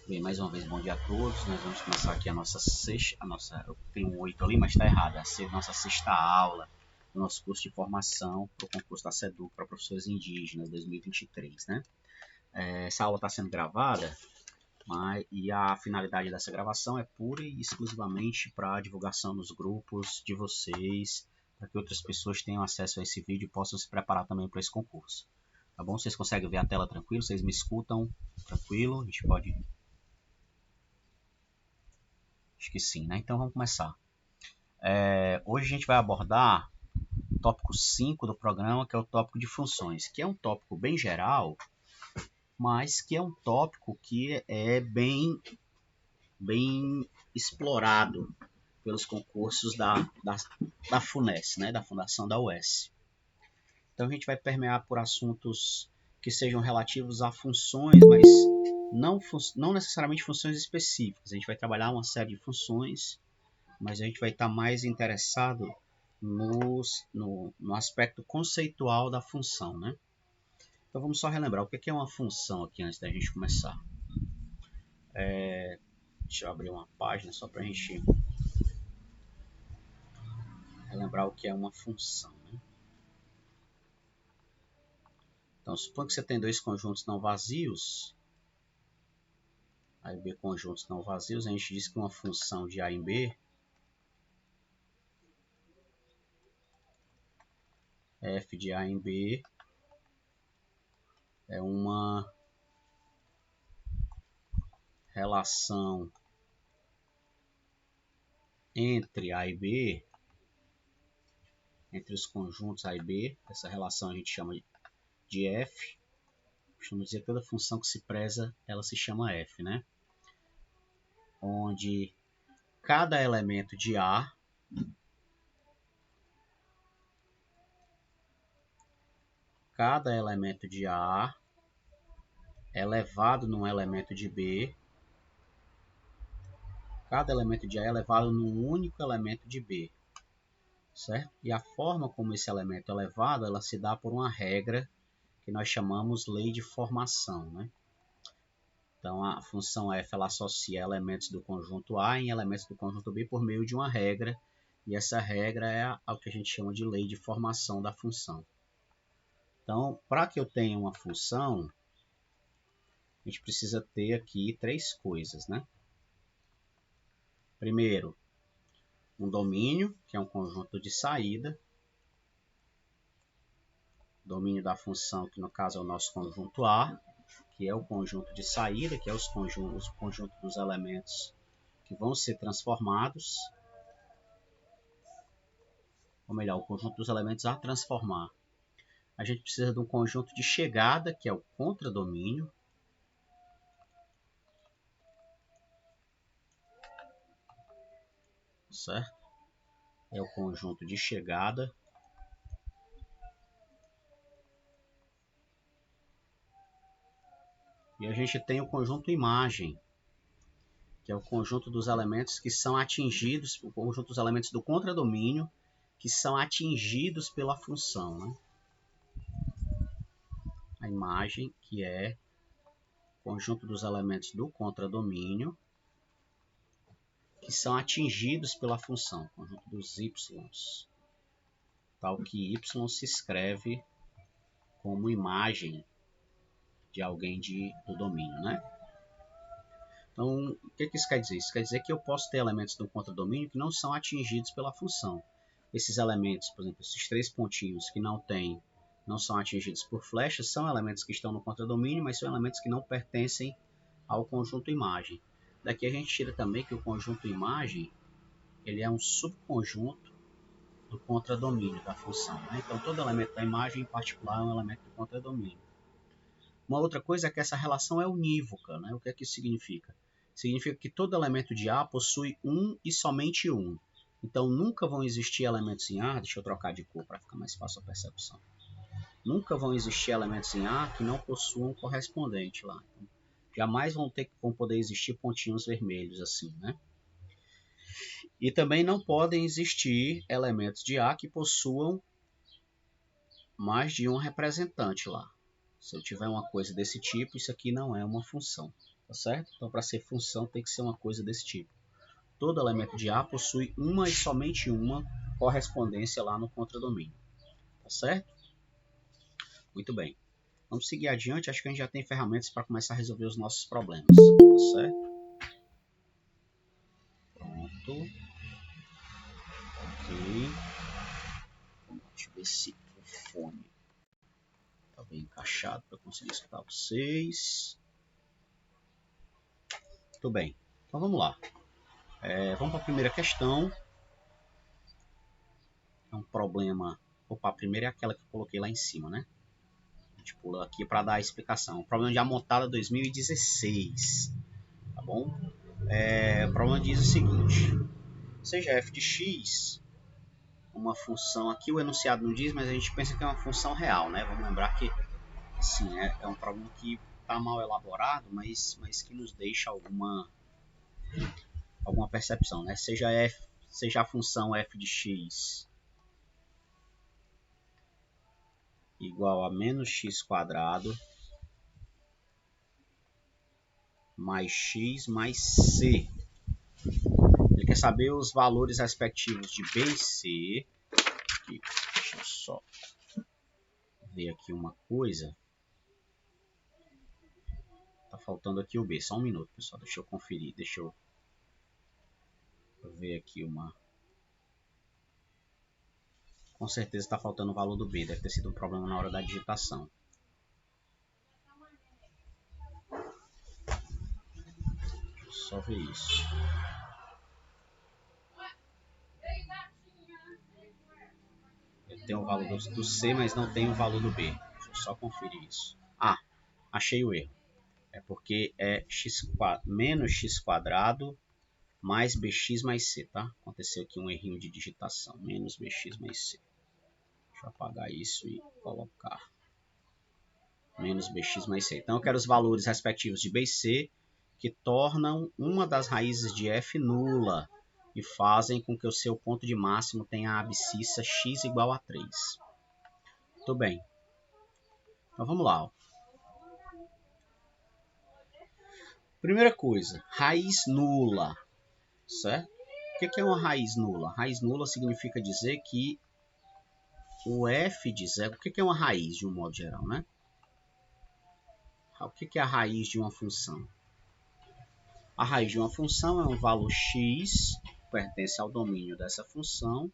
Bem, mais uma vez, bom dia a todos. Nós vamos começar aqui a nossa eu tenho um 8 ali, mas está errado. Nossa sexta aula do nosso curso de formação para o concurso da SEDUC para professores indígenas 2023, né? Essa aula está sendo gravada, e a finalidade dessa gravação é pura e exclusivamente para divulgação nos grupos de vocês, para que outras pessoas tenham acesso a esse vídeo e possam se preparar também para esse concurso. Tá bom? Vocês conseguem ver a tela tranquilo? Vocês me escutam tranquilo? A gente pode... Acho que sim, né? Então vamos começar. Hoje a gente vai abordar o tópico 5 do programa, que é o tópico de funções, que é um tópico bem geral, mas que é um tópico que é bem explorado pelos concursos da FUNES, né? Da Fundação da UES. Então a gente vai permear por assuntos que sejam relativos a funções, mas não necessariamente funções específicas. A gente vai trabalhar uma série de funções, mas a gente vai estar mais interessado no aspecto conceitual da função, né? Então vamos só relembrar o que é uma função aqui antes da gente começar. Deixa eu abrir uma página só para a gente relembrar o que é uma função, né? Então, suponha que você tem dois conjuntos não vazios, A e B conjuntos não vazios. A gente diz que uma função de A em B f de A em B é uma relação entre A e B, entre os conjuntos A e B. Essa relação a gente chama de f. Costuma dizer que toda função que se preza, ela se chama f, né? Onde cada elemento de A é levado num elemento de B. Cada elemento de A é levado num único elemento de B, certo? E a forma como esse elemento é levado, ela se dá por uma regra que nós chamamos lei de formação, né? Então, a função f ela associa elementos do conjunto A em elementos do conjunto B por meio de uma regra, e essa regra é o que a gente chama de lei de formação da função. Então, para que eu tenha uma função, a gente precisa ter aqui três coisas, né? Primeiro, um domínio, que é um conjunto de saída. Domínio da função, que no caso é o nosso conjunto A, que é o conjunto de saída, que é o conjunto dos elementos que vão ser transformados. Ou melhor, o conjunto dos elementos a transformar. A gente precisa de um conjunto de chegada, que é o contradomínio. Certo? É o conjunto de chegada. E a gente tem o conjunto imagem, que é o conjunto dos elementos que são atingidos, o conjunto dos elementos do contradomínio, que são atingidos pela função, né? A imagem, que é o conjunto dos elementos do contradomínio, que são atingidos pela função, conjunto dos y's, tal que y se escreve como imagem de alguém do domínio, né? Então, o que isso quer dizer? Isso quer dizer que eu posso ter elementos do contradomínio que não são atingidos pela função. Esses elementos, por exemplo, esses três pontinhos que não são atingidos por flechas, são elementos que estão no contradomínio, mas são elementos que não pertencem ao conjunto imagem. Daqui a gente tira também que o conjunto imagem ele é um subconjunto do contradomínio da função, né? Então, todo elemento da imagem, em particular, é um elemento do contradomínio. Uma outra coisa é que essa relação é unívoca, né? O que é que isso significa? Significa que todo elemento de A possui um e somente um. Então, nunca vão existir elementos em A, deixa eu trocar de cor para ficar mais fácil a percepção. Nunca vão existir elementos em A que não possuam correspondente lá. Então, jamais vão poder existir pontinhos vermelhos assim, né? E também não podem existir elementos de A que possuam mais de um representante lá. Se eu tiver uma coisa desse tipo, isso aqui não é uma função. Tá certo? Então, para ser função, tem que ser uma coisa desse tipo. Todo elemento de A possui uma e somente uma correspondência lá no contradomínio. Tá certo? Muito bem. Vamos seguir adiante. Acho que a gente já tem ferramentas para começar a resolver os nossos problemas. Tá certo? Pronto. Ok. Deixa eu ver se o fone está bem encaixado para conseguir escutar vocês. Muito bem. Então vamos lá. Vamos para a primeira questão. É um problema. Opa, a primeira é aquela que eu coloquei lá em cima, né? A gente pula aqui para dar a explicação. O problema de Amontada 2016. Tá bom? O problema diz o seguinte: seja f de x uma função, aqui o enunciado não diz, mas a gente pensa que é uma função real, né? Vamos lembrar que assim, é um problema que está mal elaborado, mas que nos deixa alguma percepção, né? Seja a função f de x igual a menos x quadrado mais x mais c. Ele quer saber os valores respectivos de b e c. Aqui, deixa eu só ver aqui uma coisa. Tá faltando aqui o b. Só um minuto, pessoal. Deixa eu conferir. Deixa eu ver aqui uma... Com certeza está faltando o valor do b. Deve ter sido um problema na hora da digitação. Deixa eu só ver isso. Eu tenho o valor do c, mas não tenho o valor do b. Deixa eu só conferir isso. Ah, achei o erro. É porque é menos x quadrado mais bx mais c, tá? Aconteceu aqui um errinho de digitação. Menos bx mais c. Deixa eu apagar isso e colocar menos bx mais c. Então eu quero os valores respectivos de b e c que tornam uma das raízes de f nula e fazem com que o seu ponto de máximo tenha a abscissa x igual a 3. Muito bem. Então vamos lá. Primeira coisa, raiz nula. Certo? O que é uma raiz nula? Raiz nula significa dizer que o f de zero... O que é uma raiz de um modo geral, né? O que é a raiz de uma função? A raiz de uma função é um valor x, que pertence ao domínio dessa função.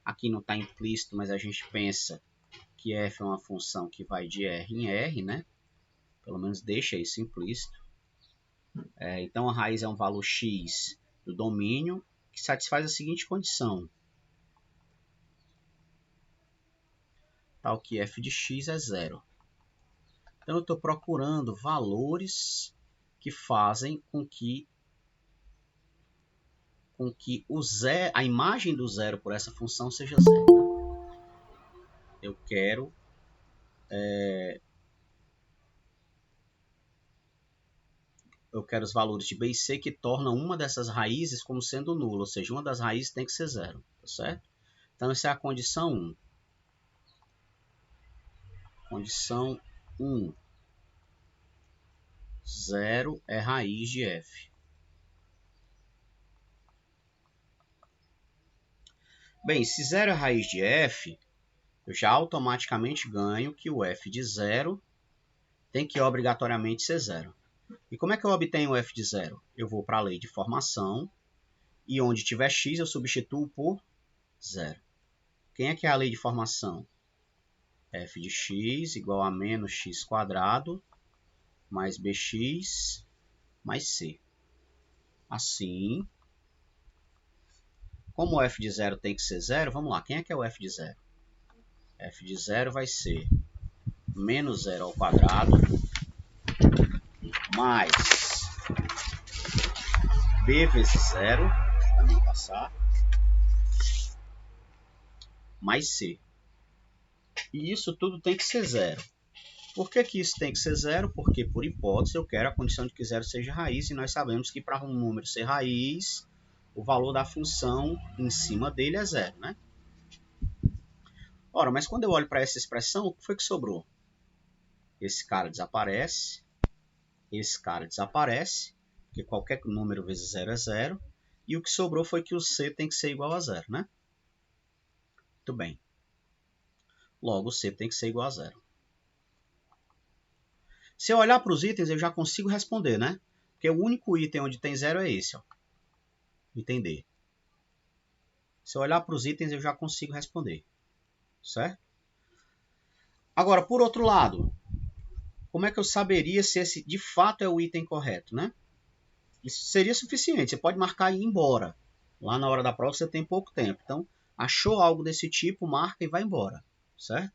Aqui não está implícito, mas a gente pensa que f é uma função que vai de R em R, né? Pelo menos deixa isso implícito. Então a raiz é um valor x do domínio que satisfaz a seguinte condição. Tal que f de x é zero. Então eu estou procurando valores que fazem com que a imagem do zero por essa função seja zero. Eu quero os valores de b e c que tornam uma dessas raízes como sendo nula, ou seja, uma das raízes tem que ser zero, tá certo? Então essa é a condição 1. Condição 1. 0 é raiz de f. Bem, se 0 é raiz de f, eu já automaticamente ganho que o f de 0 tem que obrigatoriamente ser 0. E como é que eu obtenho o f de 0? Eu vou para a lei de formação e onde tiver x eu substituo por 0. Quem é que é a lei de formação? F de x igual a menos x quadrado mais bx mais c. Assim, como o f de 0 tem que ser 0, vamos lá. Quem é que é o f de 0? F de 0 vai ser menos 0 ao quadrado mais b vezes 0, para não passar, mais c. E isso tudo tem que ser 0. Por que isso tem que ser 0? Porque, por hipótese, eu quero a condição de que 0 seja raiz, e nós sabemos que para um número ser raiz, o valor da função em cima dele é 0, né? Ora, mas quando eu olho para essa expressão, o que foi que sobrou? Esse cara desaparece, esse cara desaparece, porque qualquer número vezes 0 é 0, e o que sobrou foi que o C tem que ser igual a 0, né? Muito bem. Logo, o C tem que ser igual a 0. Se eu olhar para os itens, eu já consigo responder, né? Porque o único item onde tem 0 é esse, ó. Item D. Se eu olhar para os itens, eu já consigo responder. Certo? Agora, por outro lado, como é que eu saberia se esse de fato é o item correto, né? Isso seria suficiente. Você pode marcar e ir embora. Lá na hora da prova você tem pouco tempo. Então, achou algo desse tipo, marca e vai embora. Certo?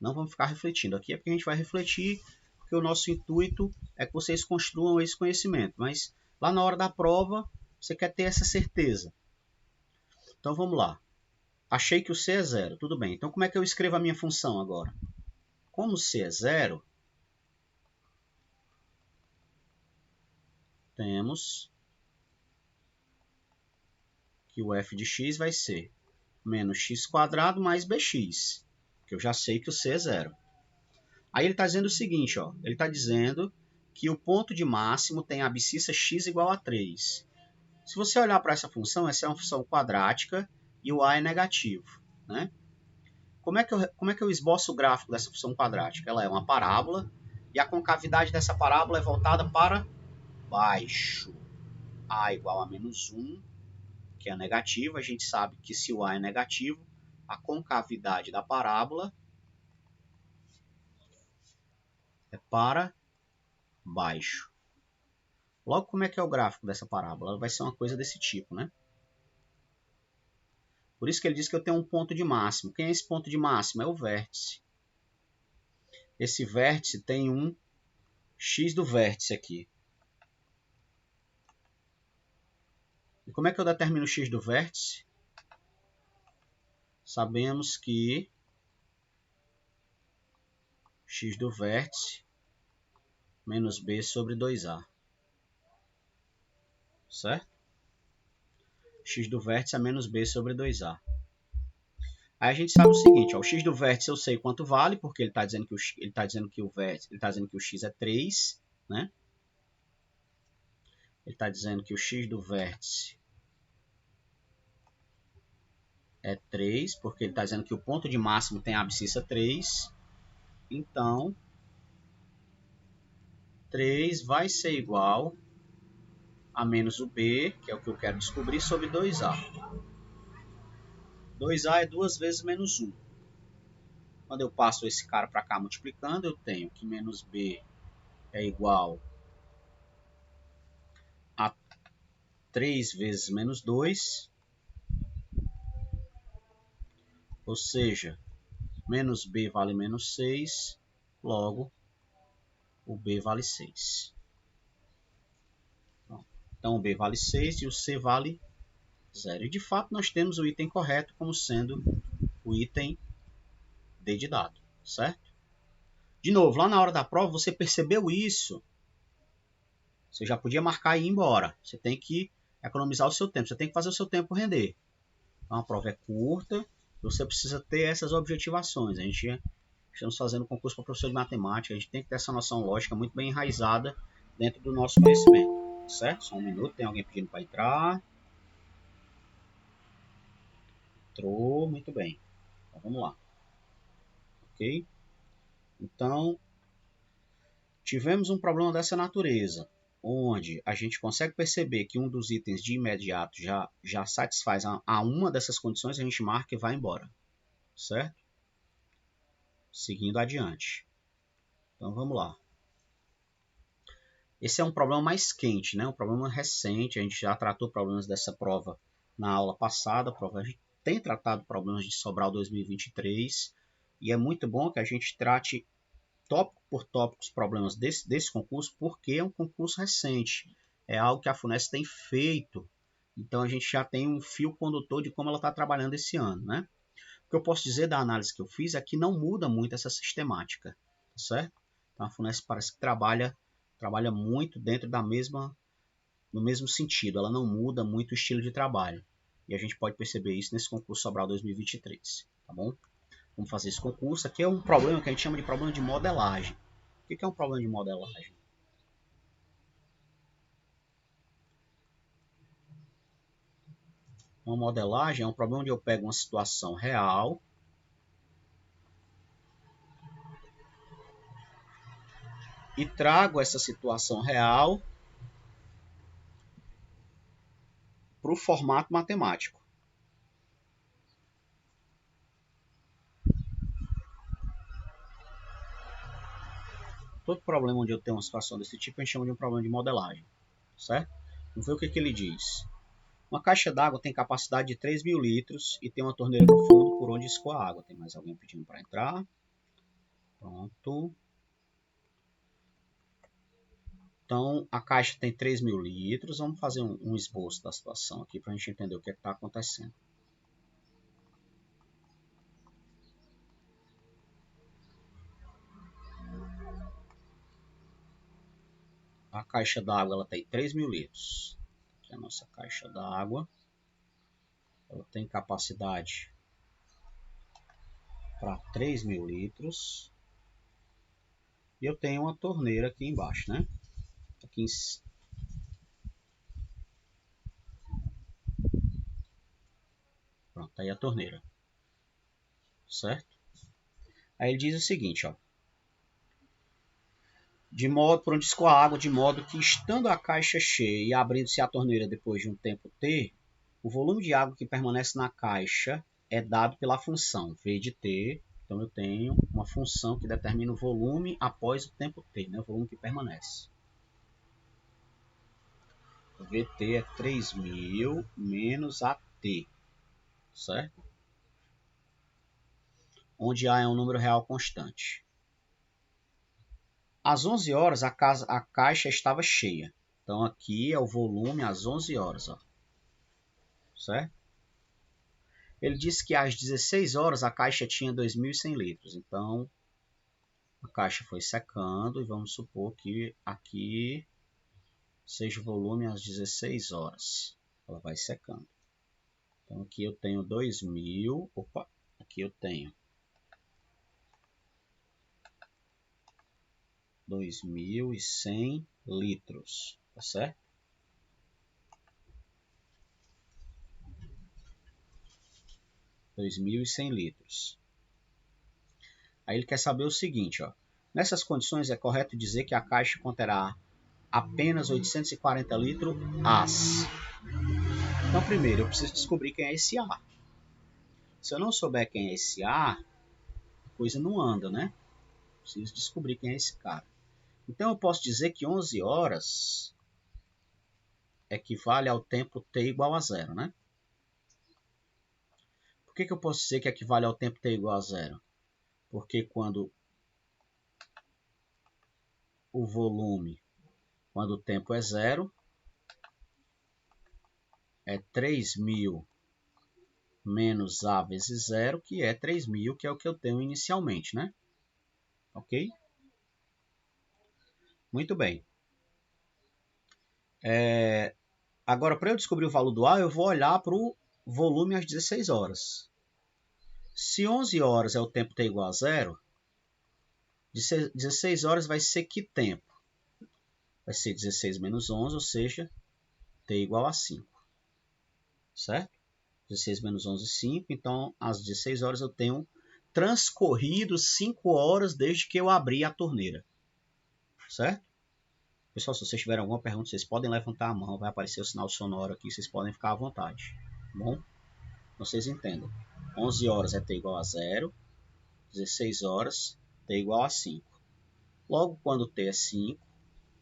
Não vamos ficar refletindo. Aqui é porque a gente vai refletir, porque o nosso intuito é que vocês construam esse conhecimento. Mas lá na hora da prova, você quer ter essa certeza. Então, vamos lá. Achei que o C é 0. Tudo bem. Então, como é que eu escrevo a minha função agora? Como C é 0, temos que o f de x vai ser menos x² mais bx, que eu já sei que o C é 0. Aí ele está dizendo o seguinte, ó, ele está dizendo que o ponto de máximo tem a abscissa x igual a 3. Se você olhar para essa função, essa é uma função quadrática e o a é negativo, né? Como é que eu esboço o gráfico dessa função quadrática? Ela é uma parábola e a concavidade dessa parábola é voltada para baixo. A igual a menos 1, que é negativo. A gente sabe que se o a é negativo, a concavidade da parábola é para baixo. Logo, como é que é o gráfico dessa parábola? Ela vai ser uma coisa desse tipo, né? Por isso que ele diz que eu tenho um ponto de máximo. Quem é esse ponto de máximo? É o vértice. Esse vértice tem um x do vértice aqui. E como é que eu determino o x do vértice? Sabemos que x do vértice menos b sobre 2a. Certo? X do vértice é menos b sobre 2a. Aí a gente sabe o seguinte, ó, o x do vértice eu sei quanto vale, porque ele está dizendo que o x é 3, né? Ele está dizendo que o x do vértice é 3, porque ele está dizendo que o ponto de máximo tem a abscissa 3. Então, 3 vai ser igual a menos o b, que é o que eu quero descobrir, sobre 2a. 2a é 2 vezes menos 1. Quando eu passo esse cara para cá multiplicando, eu tenho que menos b é igual a 3 vezes menos 2, ou seja, menos b vale menos 6, logo o b vale 6. Então o b vale 6 e o c vale 0. E de fato nós temos o item correto como sendo o item D de dado, certo? De novo, lá na hora da prova você percebeu isso, você já podia marcar e ir embora. Você tem que economizar o seu tempo, você tem que fazer o seu tempo render. Então a prova é curta, você precisa ter essas objetivações. A gente estamos fazendo concurso para professor de matemática, a gente tem que ter essa noção lógica muito bem enraizada dentro do nosso conhecimento, certo? Só um minuto, tem alguém pedindo para entrar. Entrou, muito bem. Então vamos lá. Ok? Então, tivemos um problema dessa natureza, onde a gente consegue perceber que um dos itens de imediato já satisfaz a uma dessas condições, a gente marca e vai embora, certo? Seguindo adiante. Então vamos lá. Esse é um problema mais quente, né? Um problema recente, a gente já tratou problemas dessa prova na aula passada, a gente tem tratado problemas de Sobral 2023, e é muito bom que a gente trate tópico por tópico os problemas desse concurso, porque é um concurso recente, é algo que a FUNESC tem feito, então a gente já tem um fio condutor de como ela está trabalhando esse ano, né? O que eu posso dizer da análise que eu fiz é que não muda muito essa sistemática, certo? Então a FUNESC parece que trabalha muito dentro no mesmo sentido, ela não muda muito o estilo de trabalho, e a gente pode perceber isso nesse concurso Sobral 2023, tá bom? Vamos fazer esse concurso. Aqui é um problema que a gente chama de problema de modelagem. O que é um problema de modelagem? Uma modelagem é um problema onde eu pego uma situação real e trago essa situação real para o formato matemático. Todo problema onde eu tenho uma situação desse tipo, a gente chama de um problema de modelagem, certo? Vamos ver o que ele diz. Uma caixa d'água tem capacidade de 3.000 litros e tem uma torneira no fundo por onde escoa a água. Tem mais alguém pedindo para entrar? Pronto. Então, a caixa tem 3.000 litros. Vamos fazer um esboço da situação aqui para a gente entender o que está acontecendo. A caixa d'água tem 3.000 litros. Aqui é a nossa caixa d'água. Ela tem capacidade para 3.000 litros. E eu tenho uma torneira aqui embaixo, né? Aqui em... Pronto, tá aí a torneira. Certo? Aí ele diz o seguinte, ó. De modo por onde escoa a água, de modo que, estando a caixa cheia e abrindo-se a torneira depois de um tempo t, o volume de água que permanece na caixa é dado pela função V de t. Então, eu tenho uma função que determina o volume após o tempo t, né? O volume que permanece. O Vt é 3.000 menos AT, certo? Onde A é um número real constante. Às 11 horas, a caixa estava cheia. Então, aqui é o volume às 11 horas, ó. Certo? Ele disse que às 16 horas a caixa tinha 2.100 litros. Então, a caixa foi secando e vamos supor que aqui seja o volume às 16 horas. Ela vai secando. Então, aqui eu tenho 2.000. Opa, aqui eu tenho 2.100 litros. Tá certo? litros. Aí ele quer saber o seguinte, ó. Nessas condições é correto dizer que a caixa conterá apenas 840 litros AS. Então, primeiro, eu preciso descobrir quem é esse A. Se eu não souber quem é esse A, a coisa não anda, né? Preciso descobrir quem é esse cara. Então, eu posso dizer que 11 horas equivale ao tempo t igual a zero, né? Por que eu posso dizer que equivale ao tempo t igual a zero? Porque quando o volume, quando o tempo é zero, é 3.000 menos A vezes zero, que é 3.000, que é o que eu tenho inicialmente, né? Ok? Muito bem. Agora, para eu descobrir o valor do A, eu vou olhar para o volume às 16 horas. Se 11 horas é o tempo t igual a zero, 16 horas vai ser que tempo? Vai ser 16 menos 11, ou seja, t igual a 5. Certo? 16 menos 11, 5. Então, às 16 horas eu tenho transcorrido 5 horas desde que eu abri a torneira. Certo? Pessoal, se vocês tiverem alguma pergunta, vocês podem levantar a mão. Vai aparecer o sinal sonoro aqui. Vocês podem ficar à vontade. Bom? Vocês entendam. 11 horas é t igual a 0. 16 horas, t igual a 5. Logo, quando t é 5,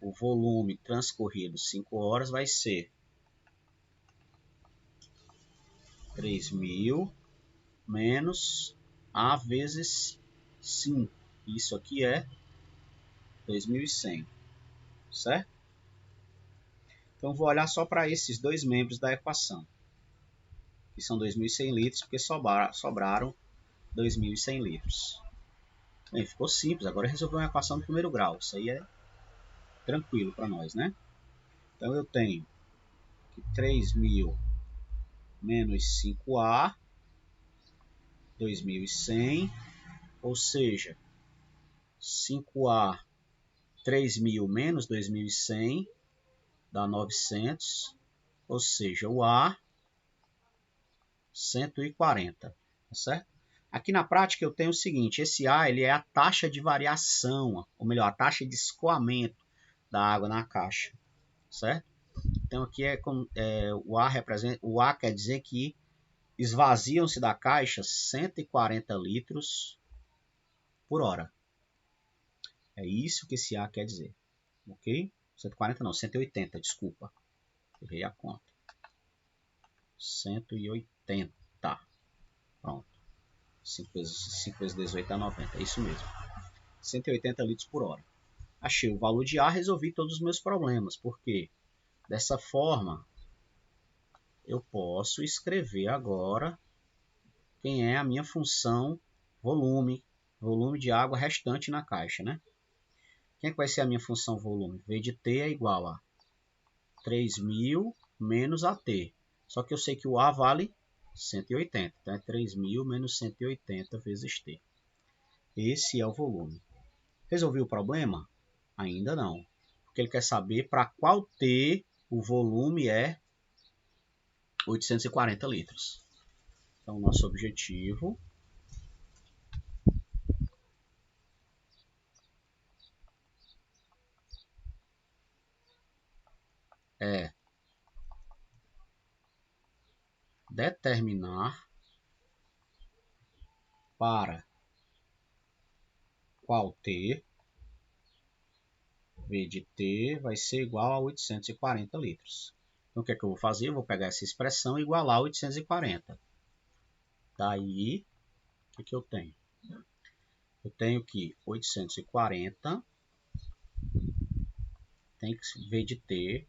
o volume transcorrido 5 horas vai ser 3.000 menos A vezes 5. Isso aqui é 2.100, certo? Então, vou olhar só para esses dois membros da equação, que são 2.100 litros, porque sobraram 2.100 litros. Bem, ficou simples. Agora resolver uma equação do primeiro grau. Isso aí é tranquilo para nós, né? Então, eu tenho que 3.000 menos 5A, 2.100, ou seja, 5A, 3.000 menos 2.100, dá 900, ou seja, o A 140, tá certo? Aqui na prática eu tenho o seguinte, esse A ele é a taxa de variação, ou melhor, a taxa de escoamento da água na caixa, certo? Então aqui o A quer dizer que esvaziam-se da caixa 140 litros por hora. É isso que esse A quer dizer, ok? 140 não, 180, desculpa. Errei a conta. 180. Pronto. 5 vezes 18 dá 90. É isso mesmo. 180 litros por hora. Achei o valor de A, resolvi todos os meus problemas. Por quê? Dessa forma, eu posso escrever agora quem é a minha função volume de água restante na caixa, né? Quem é que vai ser a minha função volume? V de T é igual a 3.000 menos AT. Só que eu sei que o A vale 180. Então é 3.000 menos 180 vezes T. Esse é o volume. Resolvi o problema? Ainda não. Porque ele quer saber para qual T o volume é 840 litros. Então, nosso objetivo é determinar para qual T, V de T vai ser igual a 840 litros. Então, o que é que eu vou fazer? Eu vou pegar essa expressão e igualar a 840. Daí, o que eu tenho? Eu tenho que 840 tem que V de T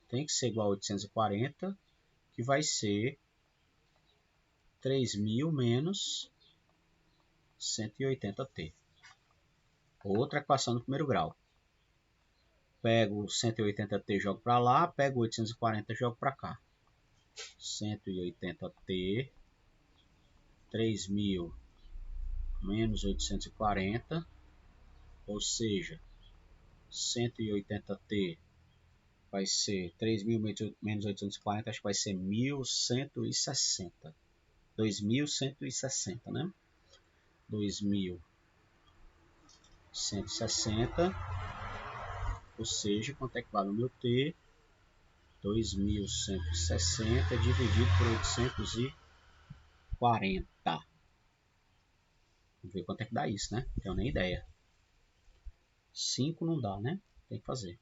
tem que ser igual a 840, que vai ser 3.000 menos 180T. Outra equação do primeiro grau. Pego 180T e jogo para lá, pego 840 e jogo para cá. 180T, 3.000 menos 840, ou seja, 180T vai ser 3.000 menos 840, acho que vai ser 1.160. 2.160, né? 2.160, ou seja, quanto é que vale o meu T? 2.160 dividido por 840. Vamos ver quanto é que dá isso, né? Não tenho nem ideia. 5 não dá, né? Tem que fazer.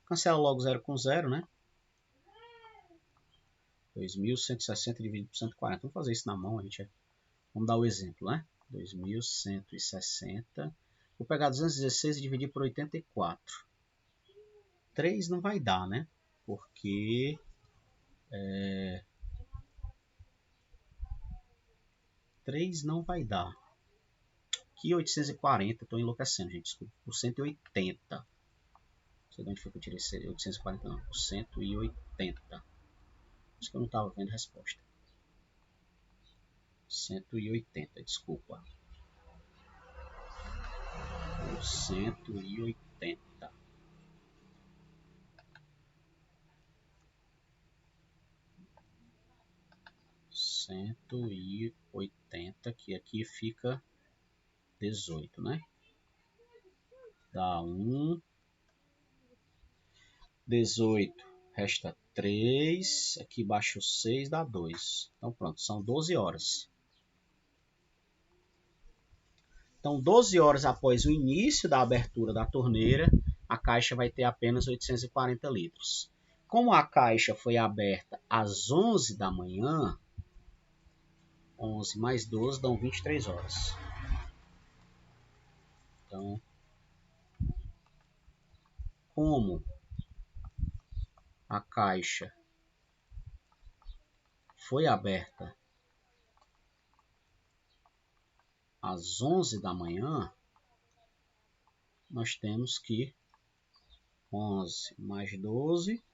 Cancela logo 0 com 0, né? 2.160 dividido por 140. Vamos fazer isso na mão, gente. Vamos dar o exemplo, né? 2.160. Vou pegar 216 e dividir por 84. 3 não vai dar, né? Porque 3 não vai dar. Aqui 840, estou enlouquecendo, gente. Desculpa. Por 180. Não sei de onde foi que eu tirei esse 840, não. Por 180. Por isso que eu não estava vendo a resposta. 180, desculpa. Por 180. Que aqui fica 18, né? Dá 1. 18. Resta 3. Aqui embaixo 6 dá 2. Então pronto, são 12 horas. Então 12 horas após o início da abertura da torneira, a caixa vai ter apenas 840 litros. Como a caixa foi aberta às 11 da manhã, 11 mais 12 dão 23 horas. Então, como a caixa foi aberta às 11 da manhã, nós temos que 11 mais 12,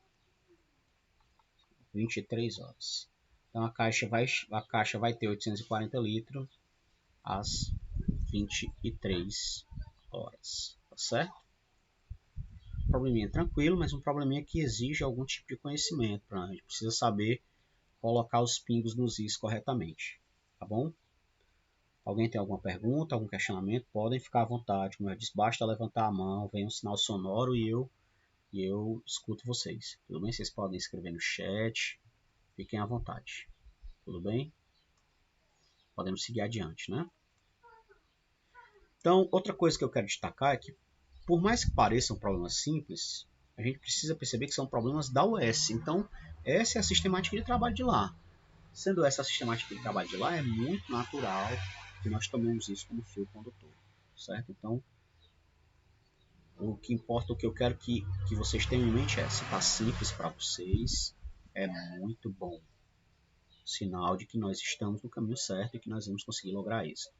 23 horas. Então a caixa vai ter 840 litros às 23 horas, tá certo? Um probleminha tranquilo, mas um probleminha que exige algum tipo de conhecimento. A gente precisa saber colocar os pingos nos is corretamente, tá bom? Alguém tem alguma pergunta, algum questionamento? Podem ficar à vontade. Como eu disse, basta levantar a mão, vem um sinal sonoro e eu escuto vocês. Tudo bem? Vocês podem escrever no chat. Fiquem à vontade. Tudo bem? Podemos seguir adiante, né? Então, outra coisa que eu quero destacar é que, por mais que pareçam problemas simples, a gente precisa perceber que são problemas da US. Então, essa é a sistemática de trabalho de lá. Sendo essa a sistemática de trabalho de lá, é muito natural que nós tomemos isso como fio condutor, certo? Então, o que importa, o que eu quero que vocês tenham em mente é, se está simples para vocês, é muito bom. Sinal de que nós estamos no caminho certo e que nós vamos conseguir lograr isso.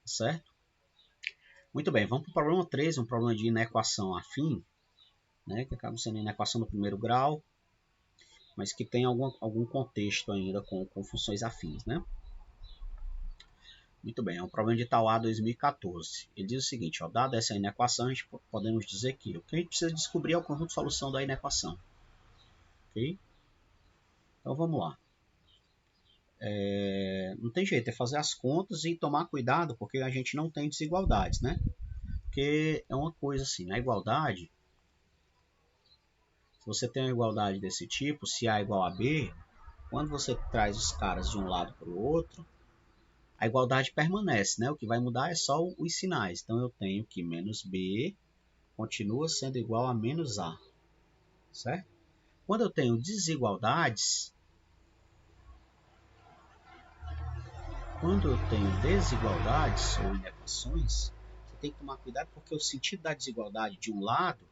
Certo? Muito bem, vamos para o problema 3, um problema de inequação afim, né, que acaba sendo inequação do primeiro grau, mas que tem algum contexto ainda com funções afins. Né? Muito bem, é um problema de Tauá 2014. Ele diz o seguinte, ó, dada essa inequação, a gente podemos dizer que o que a gente precisa descobrir é o conjunto de solução da inequação. Ok? Então vamos lá. Não tem jeito, é fazer as contas e tomar cuidado, porque a gente não tem desigualdades, né? Porque é uma coisa assim, na igualdade, se você tem uma igualdade desse tipo, se A é igual a B, quando você traz os caras de um lado para o outro, a igualdade permanece, né? O que vai mudar é só os sinais. Então eu tenho que menos B continua sendo igual a menos A, certo? Quando eu tenho desigualdades, ou inequações, você tem que tomar cuidado porque o sentido da desigualdade de um lado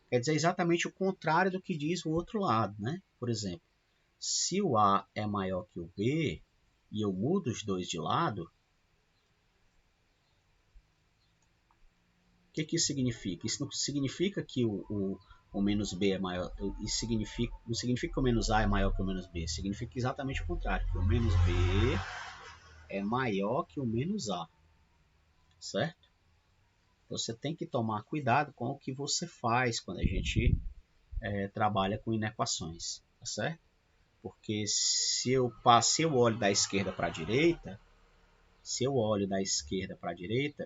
quer dizer exatamente o contrário do que diz o outro lado, né? Por exemplo, se o A é maior que o B e eu mudo os dois de lado, o que isso significa? Isso não significa que o menos B é maior, isso não significa que o menos A é maior que o menos B, significa exatamente o contrário, que o menos B é maior que o menos A, certo? Então você tem que tomar cuidado com o que você faz quando a gente trabalha com inequações, tá certo? Porque se eu olho da esquerda para a direita,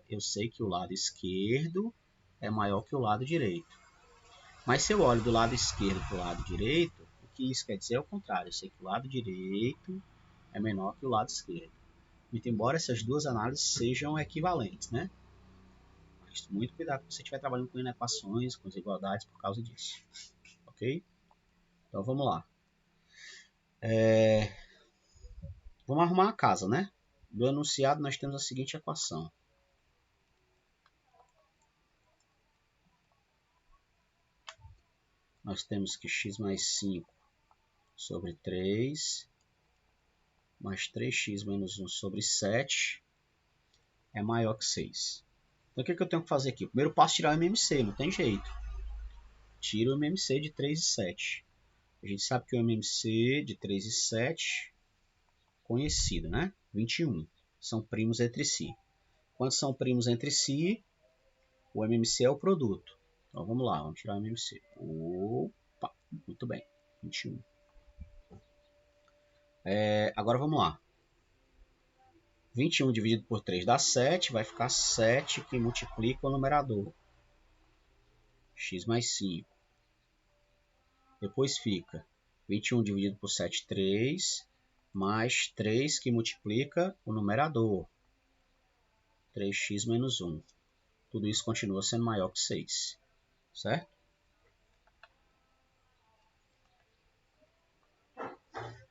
eu sei que o lado esquerdo é maior que o lado direito. Mas se eu olho do lado esquerdo para o lado direito, o que isso quer dizer é o contrário. Eu sei que o lado direito é menor que o lado esquerdo. Muito embora essas duas análises sejam equivalentes, né? Mas muito cuidado quando você estiver trabalhando com inequações, com desigualdades por causa disso. Ok? Então vamos lá. Vamos arrumar a casa, né? Do enunciado nós temos a seguinte equação. Nós temos que x mais 5 sobre 3 mais 3x menos 1 sobre 7 é maior que 6. Então o que eu tenho que fazer aqui? O primeiro passo é tirar o MMC, não tem jeito. Tira o MMC de 3 e 7. A gente sabe que o MMC de 3 e 7, conhecido, né? 21. São primos entre si. Quando são primos entre si, o MMC é o produto. Então vamos lá, vamos tirar o MMC. Opa, muito bem, 21. Agora vamos lá. 21 dividido por 3 dá 7, vai ficar 7 que multiplica o numerador. X mais 5. Depois fica 21 dividido por 7, 3, mais 3 que multiplica o numerador. 3x menos 1. Tudo isso continua sendo maior que 6. Certo?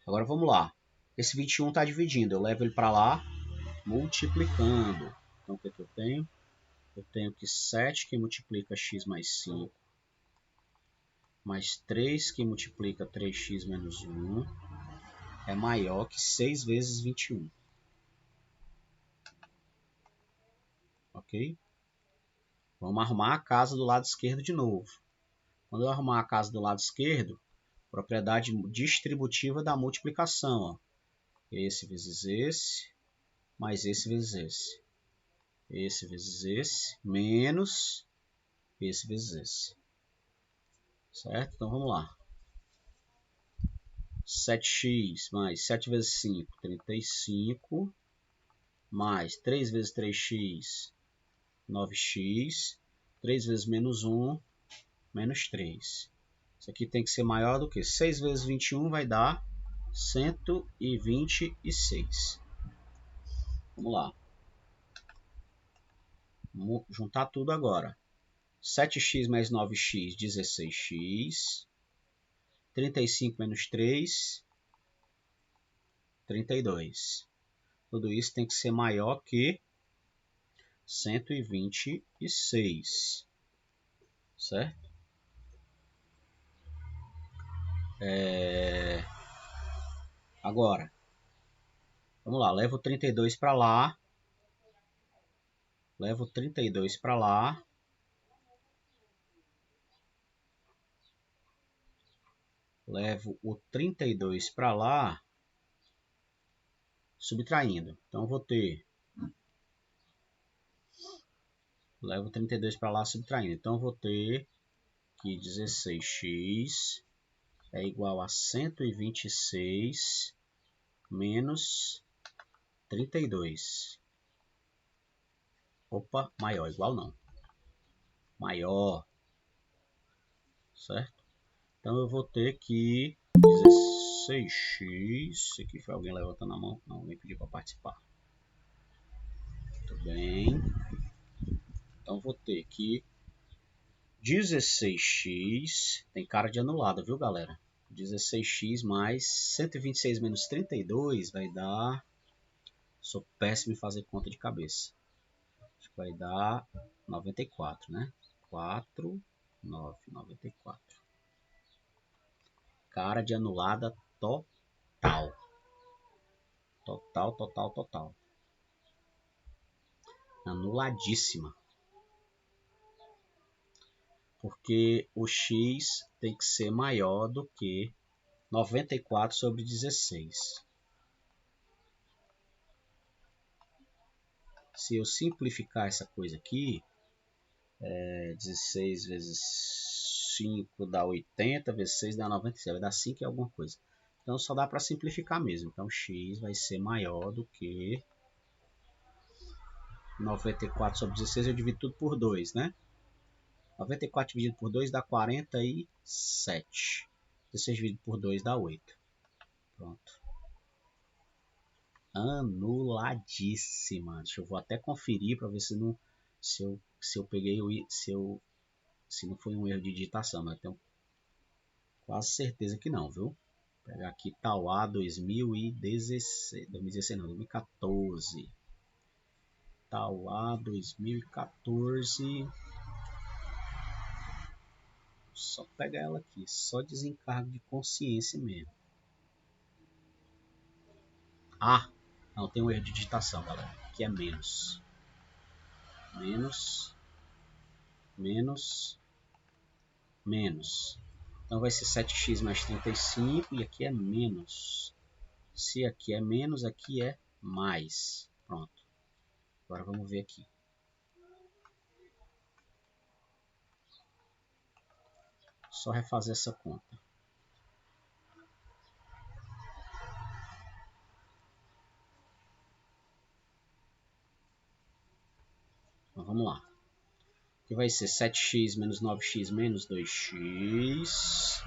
Agora vamos lá. Esse 21 está dividindo. Eu levo ele para lá, multiplicando. Então o que eu tenho? Eu tenho que 7 que multiplica x mais 5, mais 3 que multiplica 3x menos 1, é maior que 6 vezes 21. Ok? Vamos arrumar a casa do lado esquerdo de novo. Quando eu arrumar a casa do lado esquerdo, propriedade distributiva da multiplicação. Ó. Esse vezes esse, mais esse vezes esse. Esse vezes esse, menos esse vezes esse. Certo? Então vamos lá. 7x mais 7 vezes 5, 35, mais 3 vezes 3x, 9x, 3 vezes menos 1, menos 3. Isso aqui tem que ser maior do que 6 vezes 21 vai dar 126. Vamos lá. Vamos juntar tudo agora. 7x mais 9x, 16x. 35 menos 3, 32. Tudo isso tem que ser maior que 126. Certo? Agora, vamos lá. Levo 32 para lá. Levo 32 para lá. Levo o 32 para lá, subtraindo. Então, vou ter... Levo 32 para lá, subtraindo. Então, vou ter que 16x é igual a 126 menos 32. Opa, maior, igual não. Maior. Certo? Então, eu vou ter que 16x... Aqui foi alguém levantando a mão? Não, alguém pediu para participar. Muito bem. Então, vou ter que 16x... Tem cara de anulada, viu, galera? 16x mais 126 menos 32 vai dar... Sou péssimo em fazer conta de cabeça. Acho que vai dar 94, né? 4, 9, 94. Cara de anulada total. Total. Anuladíssima. Porque o x tem que ser maior do que 94 sobre 16. Se eu simplificar essa coisa aqui, 16 vezes 5 dá 80, vezes 6 dá 96, vai dar 5 e alguma coisa. Então só dá para simplificar mesmo. Então x vai ser maior do que 94 sobre 16, eu divido tudo por 2, né? 94 dividido por 2 dá 47. 16 dividido por 2 dá 8. Pronto. Anuladíssima. Vou até conferir para ver se não se não foi um erro de digitação, mas tenho quase certeza que não, viu? Vou pegar aqui Tauá 2014. Tauá 2014. Só pegar ela aqui, só desencargo de consciência mesmo. Ah, não, tem um erro de digitação, galera. Aqui é menos. Menos. Então vai ser 7x mais 35 e aqui é menos. Se aqui é menos, aqui é mais. Pronto. Agora vamos ver aqui. Só refazer essa conta. Então vamos lá. Aqui vai ser 7x menos 9x menos 2x.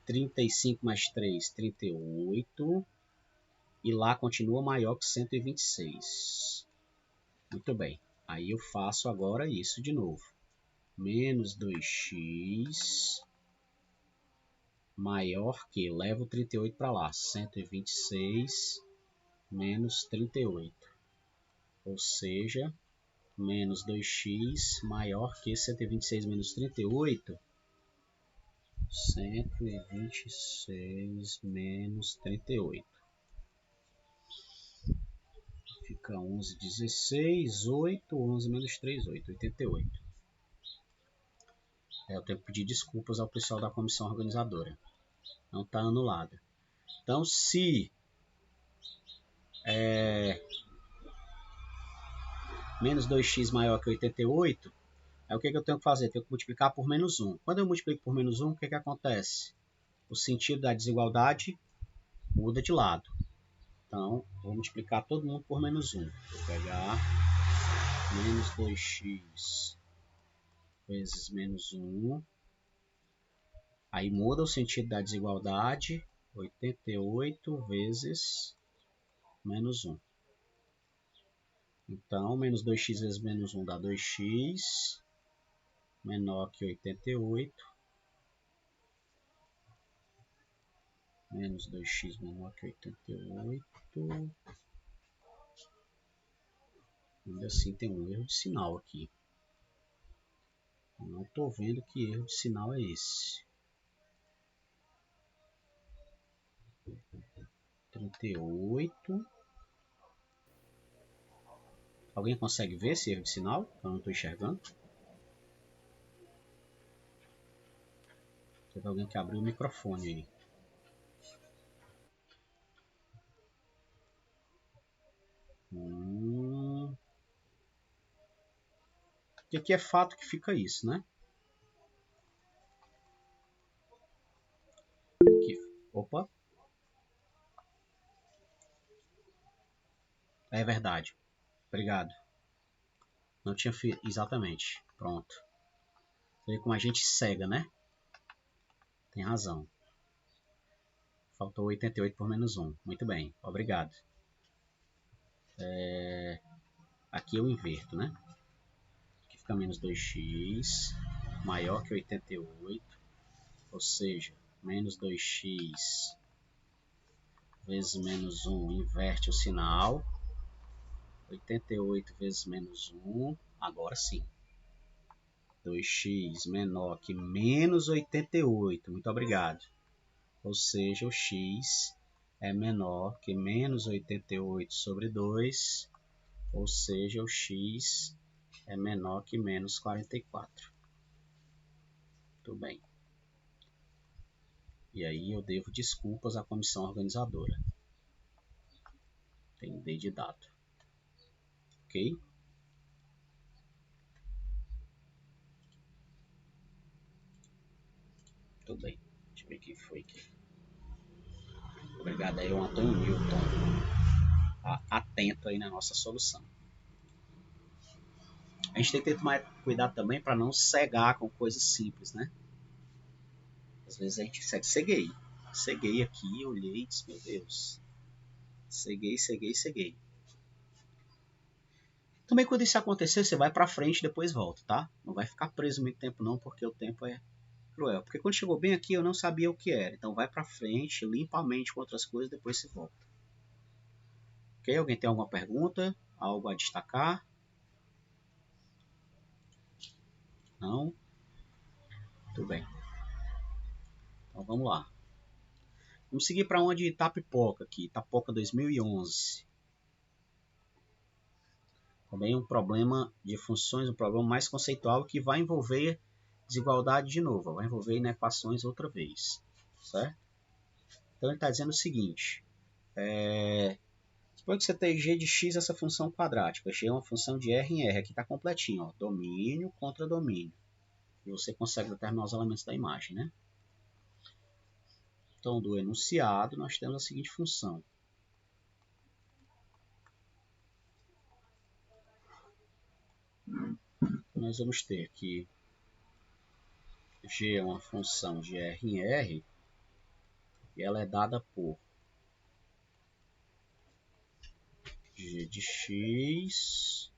35 mais 3, 38. E lá continua maior que 126. Muito bem. Aí eu faço agora isso de novo. Menos 2x maior que, levo 38 para lá, 126 menos 38. Ou seja, menos 2x maior que 126 menos 38. 126 menos 38. Fica 11, 16, 8, 11 menos 3, 8, 88. Eu tenho que pedir desculpas ao pessoal da comissão organizadora. Não está anulada. Então, se menos 2x maior que 88, aí o que eu tenho que fazer? Tenho que multiplicar por menos 1. Quando eu multiplico por menos 1, o que acontece? o sentido da desigualdade muda de lado. Então, vou multiplicar todo mundo por menos 1. Vou pegar menos 2x vezes menos 1. Aí muda o sentido da desigualdade. 88 vezes menos 1. Então, menos 2x vezes menos 1 dá 2x, menor que 88. Menos 2x menor que 88. Ainda assim tem um erro de sinal aqui. Eu não estou vendo que erro de sinal é esse. 38. Alguém consegue ver esse erro de sinal? Eu não estou enxergando. Teve alguém que abriu o microfone aí. E aqui é fato que fica isso, né? Aqui. Opa. É verdade. Obrigado. Não tinha exatamente. Pronto. Vê como a gente cega, né? Tem razão. Faltou 88 por menos 1. Muito bem. Obrigado. Aqui eu inverto, né? Aqui fica menos 2x maior que 88. Ou seja, menos 2x vezes menos 1 inverte o sinal. 88 vezes menos 1. Agora sim. 2x menor que menos 88. Muito obrigado. Ou seja, o x é menor que menos 88 sobre 2. Ou seja, o x é menor que menos 44. Muito bem. E aí eu devo desculpas à comissão organizadora. Tem D de dado. Ok? Tudo bem. Deixa eu ver o que foi aqui. Obrigado aí ao Antônio Newton. Atento aí na nossa solução. A gente tem que tomar cuidado também para não cegar com coisas simples, né? Às vezes a gente ceguei. Ceguei aqui, olhei e disse, meu Deus. Ceguei. Também quando isso acontecer, você vai para frente e depois volta, tá? Não vai ficar preso muito tempo não, porque o tempo é cruel. Porque quando chegou bem aqui, eu não sabia o que era. Então vai para frente, limpa a mente com outras coisas, depois se volta. Ok? Alguém tem alguma pergunta? Algo a destacar? Não? Tudo bem. Então vamos lá. Vamos seguir para onde Itapipoca aqui. Itapipoca 2011. Também um problema de funções, um problema mais conceitual que vai envolver desigualdade de novo. Vai envolver inequações outra vez. Certo? Então ele está dizendo o seguinte. Suponha que você tem g de x essa função quadrática. G é uma função de R em R. Aqui está completinho. Ó, domínio contra domínio. E você consegue determinar os elementos da imagem. Né? Então, do enunciado, nós temos a seguinte função. Nós vamos ter que g é uma função de R em R. E ela é dada por g de x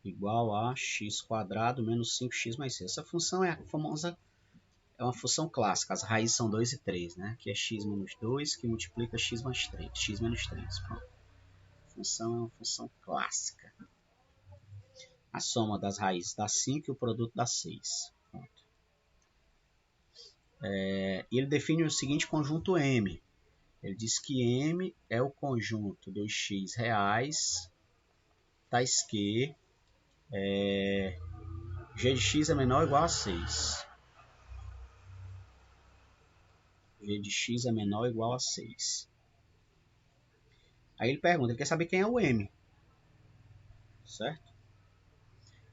igual a x quadrado menos 5x mais 6. Essa função é a famosa, é uma função clássica. As raízes são 2 e 3, né? Que é x menos 2 que multiplica x mais 3, x menos 3. Pronto. A função é uma função clássica. A soma das raízes dá 5 e o produto dá 6. Pronto. E ele define o seguinte conjunto M. Ele diz que M é o conjunto dos x reais, tais que g de x é menor ou igual a 6. G de x é menor ou igual a 6. Aí ele pergunta, ele quer saber quem é o M. Certo?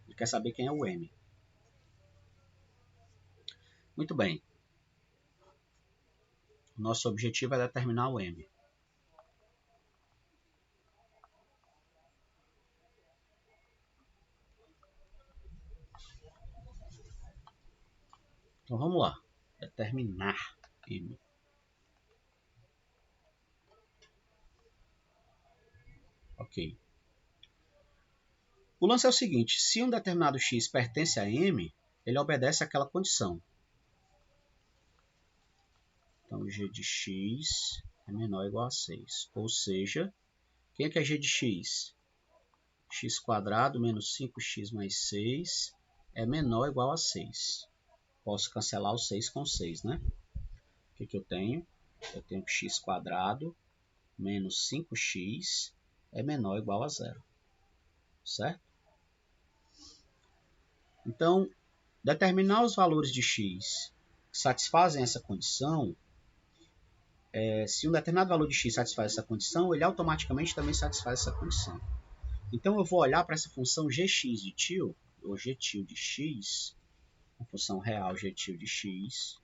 Ele quer saber quem é o M. Muito bem. O nosso objetivo é determinar o M. Então vamos lá. Determinar M. Ok. O lance é o seguinte, se um determinado x pertence a M, ele obedece àquela condição. Então, g de x é menor ou igual a 6. Ou seja, quem é que é g de x? X² menos 5x mais 6 é menor ou igual a 6. Posso cancelar o 6 com 6, né? O que eu tenho? Eu tenho que x² menos 5x é menor ou igual a 0. Certo? Então, determinar os valores de x que satisfazem essa condição, se um determinado valor de x satisfaz essa condição, ele automaticamente também satisfaz essa condição. Então, eu vou olhar para essa função gx de tio, ou g tio de x, a função real g tio de x,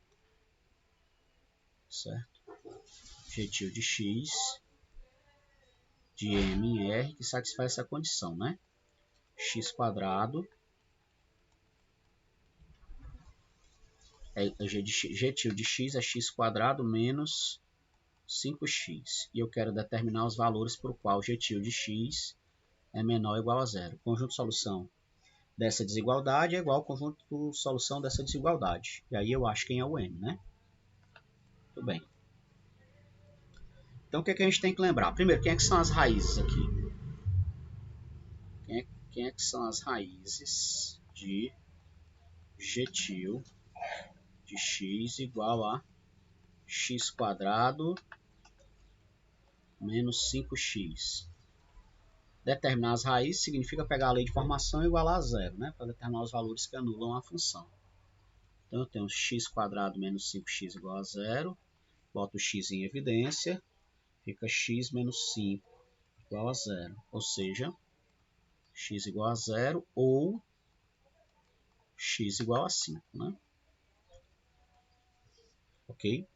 certo? G tio de x de m em R, que satisfaz essa condição, né? X² g tio de x é x² menos 5x. E eu quero determinar os valores por qual g tio de x é menor ou igual a 0. O conjunto de solução dessa desigualdade é igual ao conjunto de solução dessa desigualdade. E aí eu acho quem é o m, né? Tudo bem. Então o que a gente tem que lembrar? Primeiro, quem é que são as raízes aqui? Quem é que são as raízes de g tio de x igual a x² menos 5x. Determinar as raízes significa pegar a lei de formação e igualar a zero, né? Para determinar os valores que anulam a função. Então eu tenho x² menos 5x igual a zero. Boto o x em evidência. Fica x menos 5 igual a zero. Ou seja, x igual a zero ou x igual a 5, né? Ok?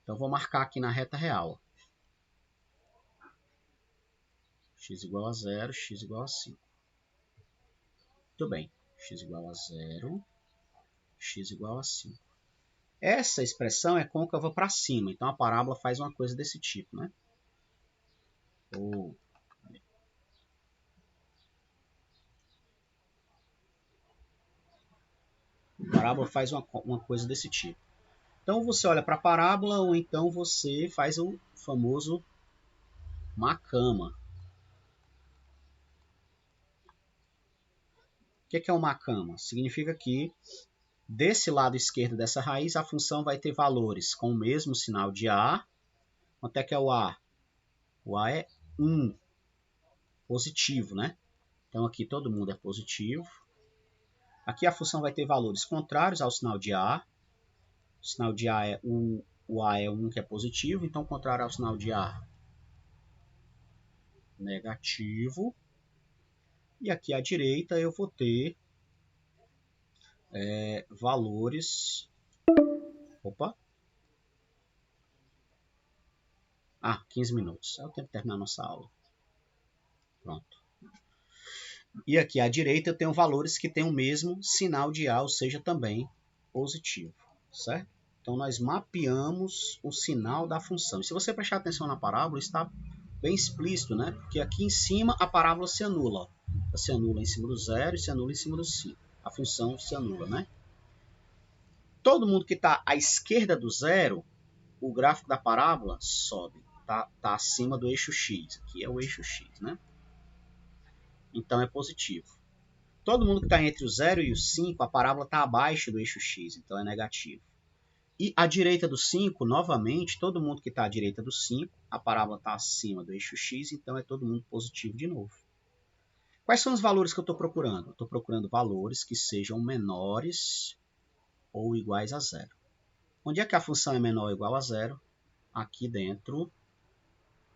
Então vou marcar aqui na reta real. X igual a zero, x igual a 5. Muito bem. X igual a zero, x igual a 5. Essa expressão é côncava para cima, então a parábola faz uma coisa desse tipo, né? A parábola faz uma coisa desse tipo. Então você olha para a parábola ou então você faz o famoso macama. O que é um macama? Significa que desse lado esquerdo dessa raiz a função vai ter valores com o mesmo sinal de A. Quanto é que é o A? O A é 1, positivo, né? Então aqui todo mundo é positivo. Aqui a função vai ter valores contrários ao sinal de A. O sinal de A é 1, o A é 1 que é positivo, então contrário ao sinal de A, negativo. E aqui à direita eu vou ter valores... Opa! 15 minutos. É o tempo de terminar a nossa aula. Pronto. E aqui à direita eu tenho valores que têm o mesmo sinal de A, ou seja, também positivo, certo? Então nós mapeamos o sinal da função. E se você prestar atenção na parábola, está bem explícito, né? Porque aqui em cima a parábola se anula. Ela se anula em cima do 0 e se anula em cima do 5. A função se anula, né? Todo mundo que está à esquerda do 0, o gráfico da parábola sobe. Tá acima do eixo x. Aqui é o eixo x, né? Então é positivo. Todo mundo que está entre o 0 e o 5, a parábola está abaixo do eixo x, então é negativo. E à direita do 5, novamente, todo mundo que está à direita do 5, a parábola está acima do eixo x, então é todo mundo positivo de novo. Quais são os valores que eu estou procurando? Estou procurando valores que sejam menores ou iguais a zero. Onde é que a função é menor ou igual a zero? Aqui dentro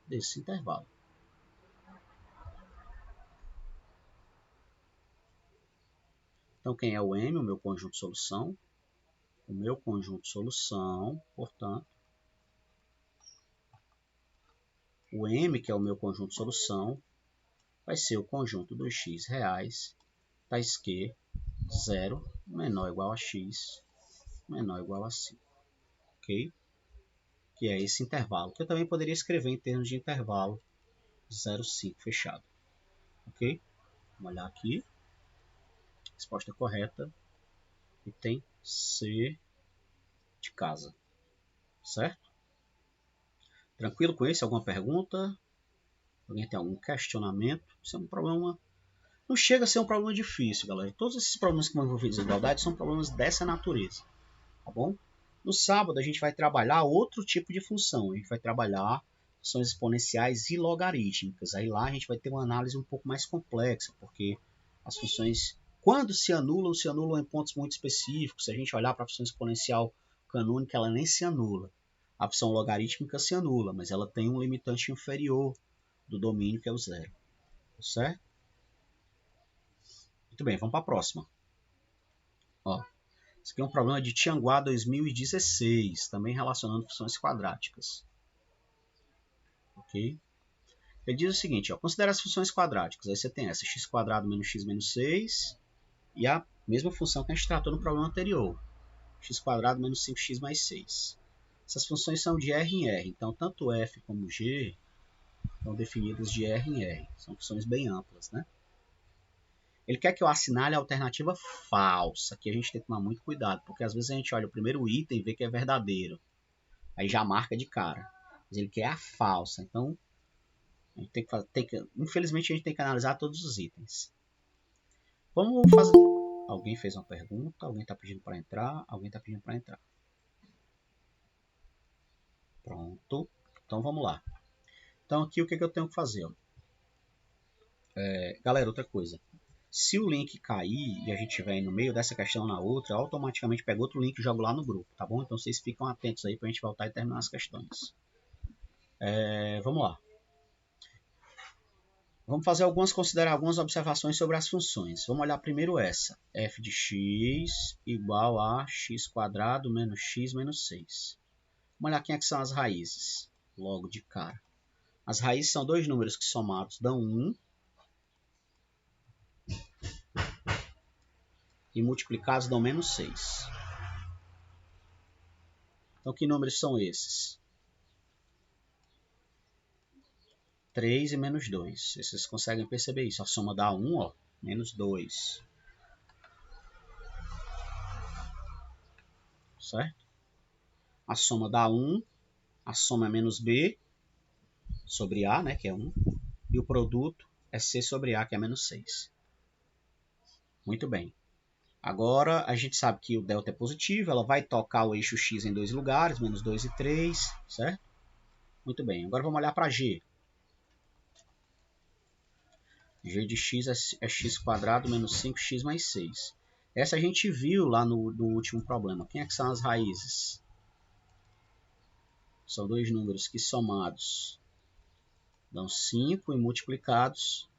desse intervalo. Então, quem é o M? O meu conjunto de solução. O meu conjunto de solução, portanto, o M, que é o meu conjunto de solução, vai ser o conjunto dos x reais, tais que 0 menor ou igual a x, menor ou igual a 5. Ok? Que é esse intervalo, que eu também poderia escrever em termos de intervalo 0,5 fechado. Ok? Vamos olhar aqui. Resposta correta. Item C de casa. Certo? Tranquilo com isso? Alguma pergunta? Alguém tem algum questionamento? Isso é um problema... Não chega a ser um problema difícil, galera. Todos esses problemas que vão envolver desigualdade são problemas dessa natureza. Tá bom? No sábado, a gente vai trabalhar outro tipo de função. A gente vai trabalhar funções exponenciais e logarítmicas. Aí lá a gente vai ter uma análise um pouco mais complexa, porque as funções, quando se anulam em pontos muito específicos. Se a gente olhar para a função exponencial canônica, ela nem se anula. A função logarítmica se anula, mas ela tem um limitante inferior do domínio, que é o zero. Certo? Muito bem, vamos para a próxima. Ó, esse aqui é um problema de Tianguá 2016, também relacionando funções quadráticas. Ok? Ele diz o seguinte, ó, considera as funções quadráticas. Aí você tem essa, x² menos x menos 6, e a mesma função que a gente tratou no problema anterior, x² menos 5x mais 6. Essas funções são de R em R, então tanto f como g estão definidas de R em R. São funções bem amplas, né? Ele quer que eu assinale a alternativa falsa. Aqui a gente tem que tomar muito cuidado, porque às vezes a gente olha o primeiro item e vê que é verdadeiro. Aí já marca de cara. Mas ele quer a falsa. Então, a gente infelizmente, a gente tem que analisar todos os itens. Vamos fazer... Alguém fez uma pergunta? Alguém está pedindo para entrar? Alguém está pedindo para entrar. Pronto. Então, vamos lá. Então, aqui o que eu tenho que fazer? Galera, outra coisa. Se o link cair e a gente estiver no meio dessa questão na outra, automaticamente pega outro link e jogo lá no grupo, tá bom? Então vocês ficam atentos aí para a gente voltar e terminar as questões. Vamos lá. Vamos fazer considerar algumas observações sobre as funções. Vamos olhar primeiro essa. F de x igual a x² menos x menos 6. Vamos olhar quem é que são as raízes. Logo de cara. As raízes são dois números que somados dão 1. E multiplicados dão menos 6. Então, que números são esses? 3 e menos 2. Vocês conseguem perceber isso. A soma dá 1, ó, menos 2. Certo? A soma dá 1. A soma é menos B sobre A, né, que é 1. E o produto é C sobre A, que é menos 6. Muito bem. Agora, a gente sabe que o delta é positivo, ela vai tocar o eixo x em dois lugares, menos 2 e 3, certo? Muito bem. Agora vamos olhar para G. G de x é x² menos 5x mais 6. Essa a gente viu lá no último problema. Quem é que são as raízes? São dois números que somados dão 5 e multiplicados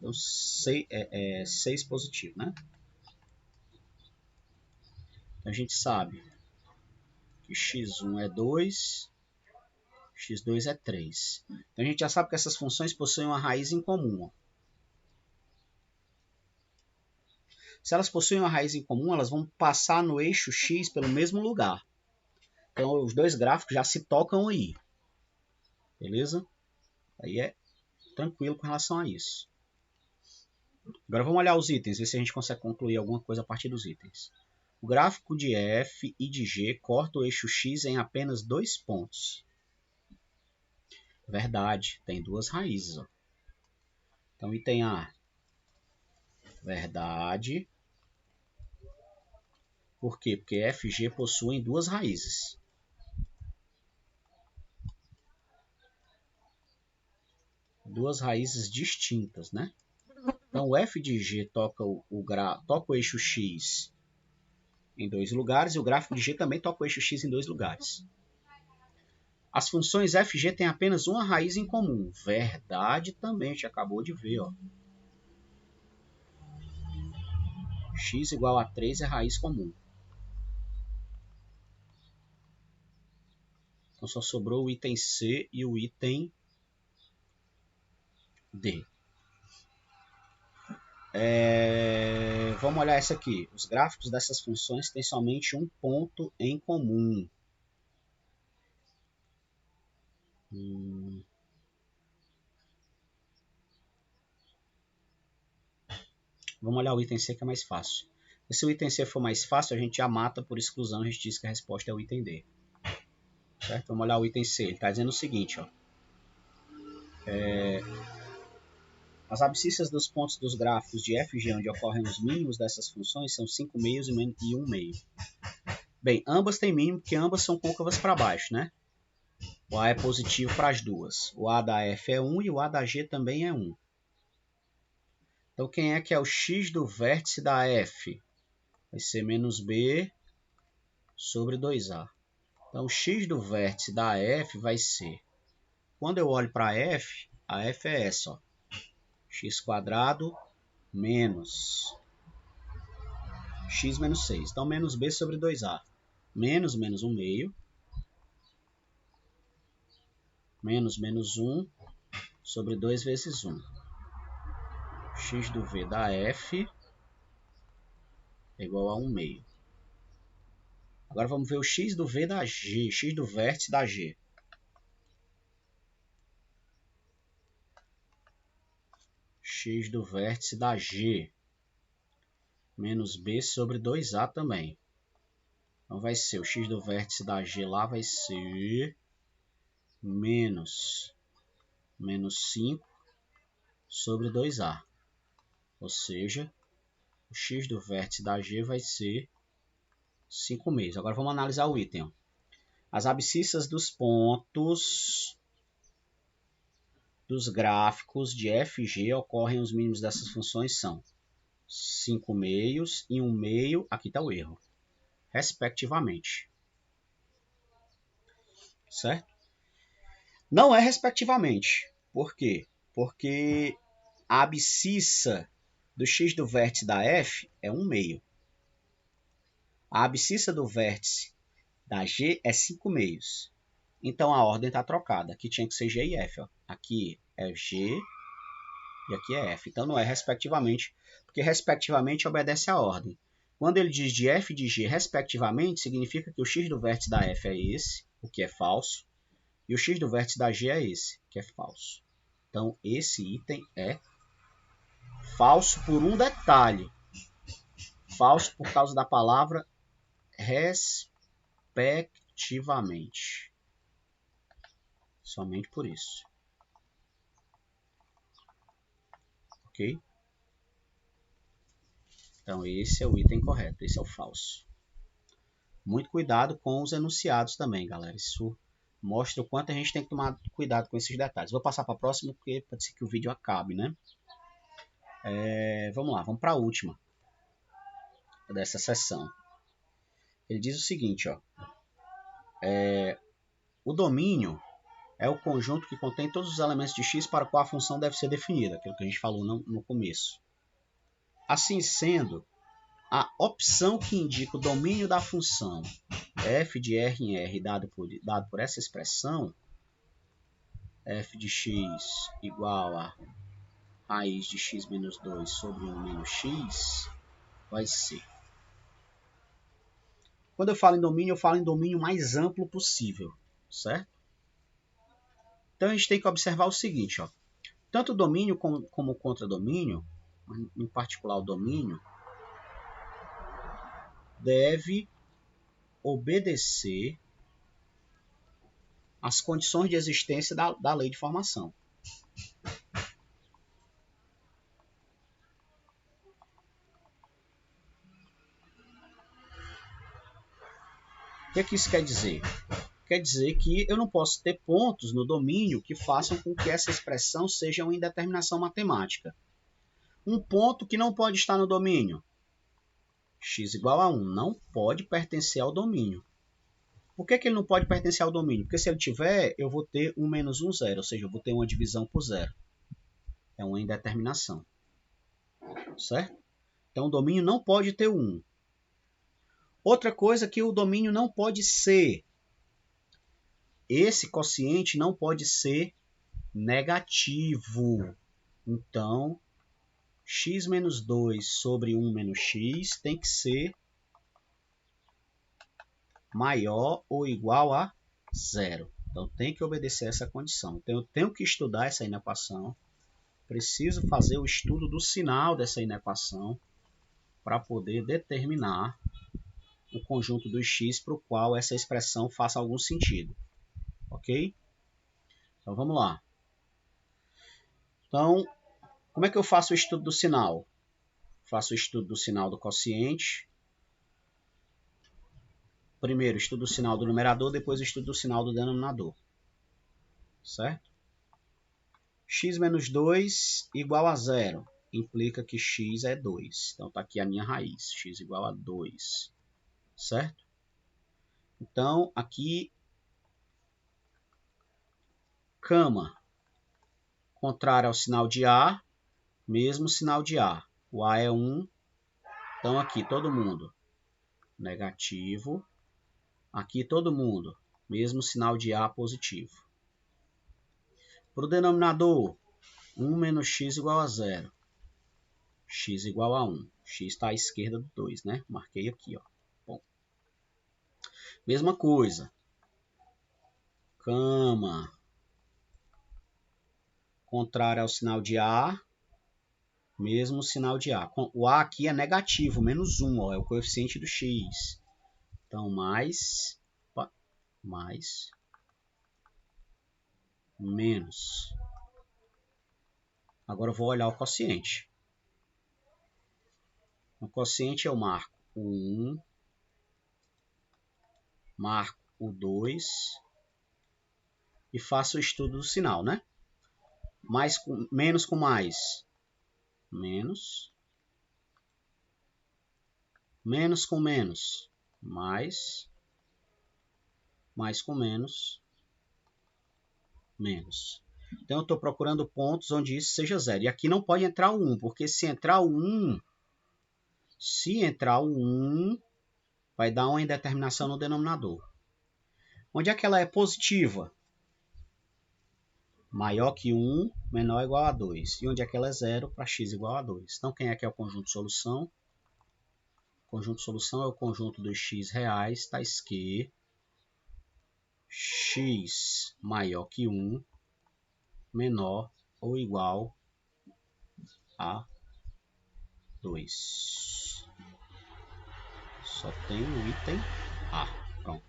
dão 6 positivo, né? Então a gente sabe que x1 é 2, x2 é 3. Então a gente já sabe que essas funções possuem uma raiz em comum. Ó. Se elas possuem uma raiz em comum, elas vão passar no eixo x pelo mesmo lugar. Então os dois gráficos já se tocam aí. Beleza? Aí é tranquilo com relação a isso. Agora vamos olhar os itens, ver se a gente consegue concluir alguma coisa a partir dos itens. O gráfico de f e de g corta o eixo x em apenas 2 pontos. Verdade, tem duas raízes. Ó. Então, item A. Verdade. Por quê? Porque f e g possuem duas raízes. Duas raízes distintas, né? Então, o f de g toca o eixo x em dois lugares e o gráfico de g também toca o eixo x em dois lugares. As funções f e g têm apenas uma raiz em comum. Verdade também, a gente acabou de ver. Ó. X igual a 3 é raiz comum. Então, só sobrou o item C e o item D. Vamos olhar essa aqui. Os gráficos dessas funções têm somente um ponto em comum. Vamos olhar o item C, que é mais fácil. E se o item C for mais fácil, a gente já mata por exclusão. A gente diz que a resposta é o item D. Certo? Vamos olhar o item C. Ele está dizendo o seguinte, ó. As abscissas dos pontos dos gráficos de f e g onde ocorrem os mínimos dessas funções são 5 meios e 1 meio. Bem, ambas têm mínimo porque ambas são côncavas para baixo, né? O A é positivo para as duas. O A da F é 1 e o A da G também é 1. Então, quem é que é o x do vértice da F? Vai ser menos B sobre 2A. Então, o x do vértice da F vai ser... Quando eu olho para a F é essa, ó. X² menos x menos 6. Então, menos B sobre 2A. Menos 1 meio. Menos 1 sobre 2 vezes 1. X do V da F é igual a 1 meio. Agora vamos ver o x do V da G. X do vértice da G. X do vértice da G. Menos B sobre 2A também. Então vai ser o x do vértice da G lá vai ser menos 5 sobre 2A. Ou seja, o x do vértice da G vai ser 5 meios. Agora vamos analisar o item. As abscissas dos pontos dos gráficos de f e g ocorrem os mínimos dessas funções são 5 meios e 1 meio, aqui está o erro, respectivamente. Certo? Não é respectivamente. Por quê? Porque a abscissa do x do vértice da f é 1 meio. A abscissa do vértice da G é 5 meios. Então a ordem está trocada. Aqui tinha que ser G e F. Ó. Aqui é G e aqui é F. Então não é respectivamente, porque respectivamente obedece à ordem. Quando ele diz de F e de G respectivamente, significa que o x do vértice da F é esse, o que é falso, e o x do vértice da G é esse, que é falso. Então esse item é falso por um detalhe. Falso por causa da palavra respectivamente. Somente por isso. Ok? Então, esse é o item correto. Esse é o falso. Muito cuidado com os enunciados também, galera. Isso mostra o quanto a gente tem que tomar cuidado com esses detalhes. Vou passar para a próxima, porque pode ser que o vídeo acabe, né? Vamos lá, vamos para a última dessa sessão. Ele diz o seguinte, ó. O domínio é o conjunto que contém todos os elementos de x para o qual a função deve ser definida, aquilo que a gente falou no começo. Assim sendo, a opção que indica o domínio da função f de r em r dado por essa expressão, f de x igual a raiz de x menos 2 sobre 1 menos x, vai ser... Quando eu falo em domínio mais amplo possível, certo? Então a gente tem que observar o seguinte, ó. Tanto o domínio como o contradomínio, em particular o domínio, deve obedecer às condições de existência da lei de formação. O que isso quer dizer? Quer dizer que eu não posso ter pontos no domínio que façam com que essa expressão seja uma indeterminação matemática. Um ponto que não pode estar no domínio, x igual a 1, não pode pertencer ao domínio. Por que ele não pode pertencer ao domínio? Porque se ele tiver, eu vou ter 1 menos 1, 0, ou seja, eu vou ter uma divisão por zero. É uma indeterminação. Certo? Então o domínio não pode ter 1. Outra coisa que o domínio não pode ser. esse quociente não pode ser negativo. Então, x menos 2 sobre 1 menos x tem que ser maior ou igual a 0. Então, tem que obedecer essa condição. Então, eu tenho que estudar essa inequação. Preciso fazer o estudo do sinal dessa inequação para poder determinar o conjunto dos x para o qual essa expressão faça algum sentido. Ok? Então, vamos lá. Então, como é que eu faço o estudo do sinal? Faço o estudo do sinal do quociente. Primeiro, estudo o sinal do numerador, depois estudo o sinal do denominador. Certo? X menos 2 igual a 0. Implica que x é 2. Então, está aqui a minha raiz. X igual a 2. Certo? Então, aqui, cama, contrário ao sinal de A, mesmo sinal de A. O A é 1. Então, aqui, todo mundo negativo. Aqui, todo mundo, mesmo sinal de A positivo. Para o denominador, 1 menos x igual a 0. X igual a 1. X está à esquerda do 2, né? Marquei aqui, ó. Bom. Mesma coisa. Cama. Contrário ao sinal de A. Mesmo sinal de A. O A aqui é negativo, menos 1, ó, é o coeficiente do x. Então, mais, menos. Agora eu vou olhar o quociente. No quociente eu marco o 1, marco o 2 e faço o estudo do sinal, né? Menos com mais, menos. Menos com menos, mais. Mais com menos, menos. Então eu estou procurando pontos onde isso seja 0. E aqui não pode entrar o 1, porque se entrar o 1, vai dar uma indeterminação no denominador. Onde é que ela é positiva? Maior que 1, menor ou igual a 2. E onde é que ela é 0? Para x igual a 2. Então quem é que é o conjunto de solução? O conjunto de solução é o conjunto dos x reais, tais que x maior que 1, menor ou igual a 2. Só tem o item A. Pronto.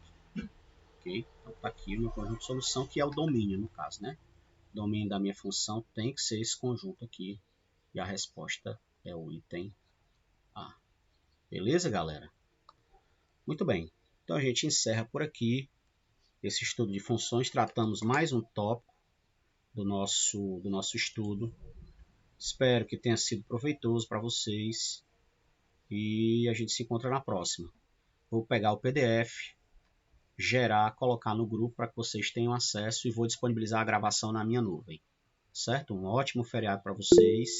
Ok? Então está aqui o meu conjunto de solução, que é o domínio, no caso, né? O domínio da minha função tem que ser esse conjunto aqui. E a resposta é o item A. Beleza, galera? Muito bem. Então a gente encerra por aqui esse estudo de funções. Tratamos mais um tópico do nosso estudo. Espero que tenha sido proveitoso para vocês. E a gente se encontra na próxima. Vou pegar o PDF, gerar, colocar no grupo para que vocês tenham acesso e vou disponibilizar a gravação na minha nuvem. Certo? Um ótimo feriado para vocês.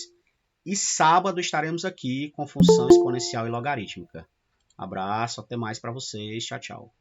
E sábado estaremos aqui com função exponencial e logarítmica. Abraço, até mais para vocês. Tchau, tchau.